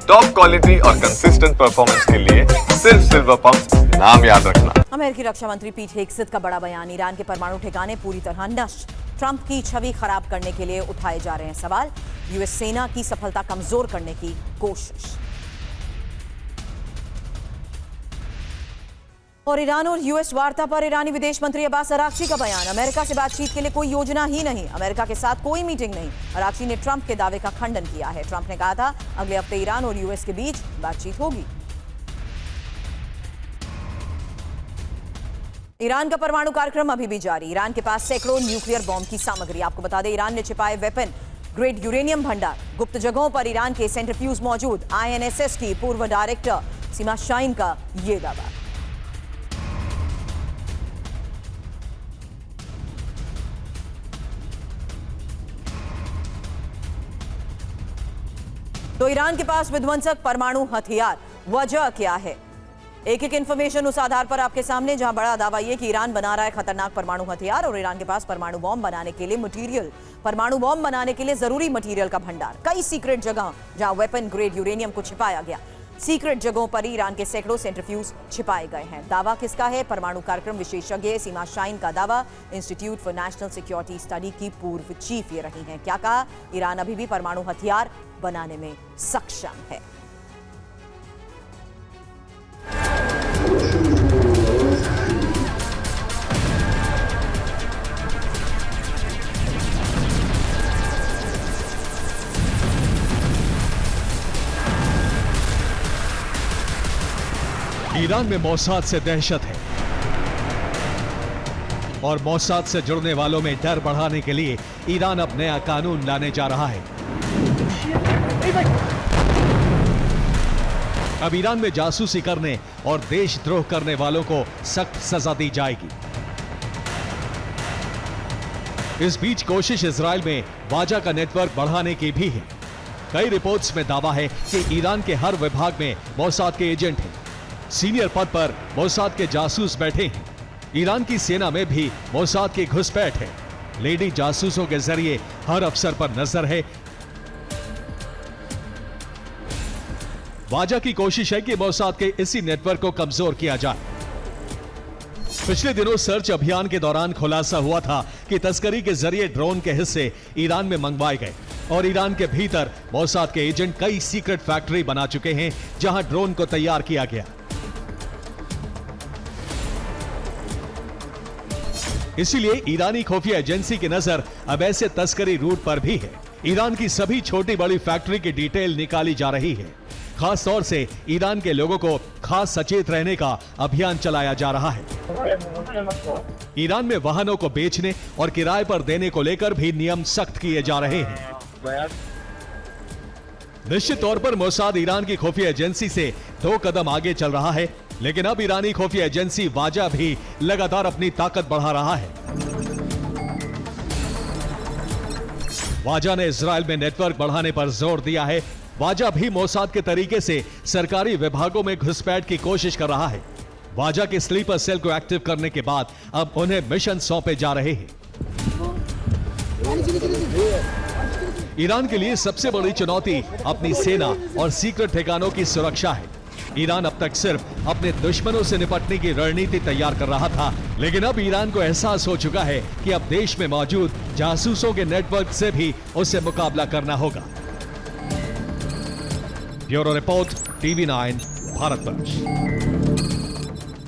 Top quality और consistent performance के लिए सिर्फ सिल्वर पंप नाम याद रखना। अमेरिकी रक्षा मंत्री पीट हेग्सेथ का बड़ा बयान, ईरान के परमाणु ठिकाने पूरी तरह नष्ट। ट्रंप की छवि खराब करने के लिए उठाए जा रहे हैं सवाल। यूएस सेना की सफलता कमजोर करने की कोशिश। और ईरान और यूएस वार्ता पर ईरानी विदेश मंत्री अब्बास अराक्ची का बयान, अमेरिका से बातचीत के लिए कोई योजना ही नहीं, अमेरिका के साथ कोई मीटिंग नहीं। अराक्ची ने ट्रंप के दावे का खंडन किया है। ट्रंप ने कहा था अगले हफ्ते ईरान और यूएस के बीच बातचीत होगी। ईरान का परमाणु कार्यक्रम अभी भी जारी। ईरान के पास सैकड़ों न्यूक्लियर बॉम्ब की सामग्री। आपको बता दें, ईरान ने छिपाए वेपन ग्रेड यूरेनियम भंडार। गुप्त जगहों पर ईरान के सेंट्रीफ्यूज मौजूद। आईएनएसएस की पूर्व डायरेक्टर सीमा शाहीन का ये दावा। तो ईरान के पास विध्वंसक परमाणु हथियार, वजह क्या है? एक एक इंफॉर्मेशन उस आधार पर आपके सामने, जहां बड़ा दावा यह कि ईरान बना रहा है खतरनाक परमाणु हथियार और ईरान के पास परमाणु बॉम्ब बनाने के लिए मटेरियल, परमाणु बॉम्ब बनाने के लिए जरूरी मटेरियल का भंडार। कई सीक्रेट जगह जहां वेपन ग्रेड यूरेनियम को छिपाया गया। सीक्रेट जगहों पर ईरान के सैकड़ों सेंट्रीफ्यूज छिपाए गए हैं। दावा किसका है? परमाणु कार्यक्रम विशेषज्ञ सीमा शाहीन का दावा। Institute for national security study की पूर्व चीफ ये रही हैं। क्या कहा? ईरान अभी भी परमाणु हथियार बनाने में सक्षम है। ईरान में मोसाद से दहशत है और मोसाद से जुड़ने वालों में डर बढ़ाने के लिए ईरान अब नया कानून लाने जा रहा है। अब ईरान में जासूसी करने और देशद्रोह करने वालों को सख्त सजा दी जाएगी। इस बीच कोशिश इजराइल में वाजा का नेटवर्क बढ़ाने की भी है। कई रिपोर्ट्स में दावा है कि ईरान के हर विभाग में मोसाद के एजेंट हैं। सीनियर पद पर मोसाद के जासूस बैठे हैं। ईरान की सेना में भी मोसाद की घुसपैठ है। लेडी जासूसों के जरिए हर अफसर पर नजर है। वाजा की कोशिश है कि मोसाद के इसी नेटवर्क को कमजोर किया जाए। पिछले दिनों सर्च अभियान के दौरान खुलासा हुआ था कि तस्करी के जरिए ड्रोन के हिस्से ईरान में मंगवाए गए और ईरान के भीतर मोसाद के एजेंट कई सीक्रेट फैक्ट्री बना चुके हैं जहां ड्रोन को तैयार किया गया। इसीलिए ईरानी खुफिया एजेंसी की नजर अब ऐसे तस्करी रूट पर भी है। ईरान की सभी छोटी बड़ी फैक्ट्री की डिटेल निकाली जा रही है। खास तौर से ईरान के लोगों को खास सचेत रहने का अभियान चलाया जा रहा है। ईरान में वाहनों को बेचने और किराए पर देने को लेकर भी नियम सख्त किए जा रहे हैं। निश्चित तौर पर मोसाद ईरान की खुफिया एजेंसी से 2 कदम आगे चल रहा है, लेकिन अब ईरानी खुफिया एजेंसी वाजा भी लगातार अपनी ताकत बढ़ा रहा है। वाजा ने इजराइल में नेटवर्क बढ़ाने पर जोर दिया है। वाजा भी मोसाद के तरीके से सरकारी विभागों में घुसपैठ की कोशिश कर रहा है। वाजा के स्लीपर सेल को एक्टिव करने के बाद अब उन्हें मिशन सौंपे जा रहे हैं। ईरान के लिए सबसे बड़ी चुनौती अपनी सेना और सीक्रेट ठिकानों की सुरक्षा है। ईरान अब तक सिर्फ अपने दुश्मनों से निपटने की रणनीति तैयार कर रहा था, लेकिन अब ईरान को एहसास हो चुका है कि अब देश में मौजूद जासूसों के नेटवर्क से भी उसे मुकाबला करना होगा। Bureau report, TV9, Bharatvarsh.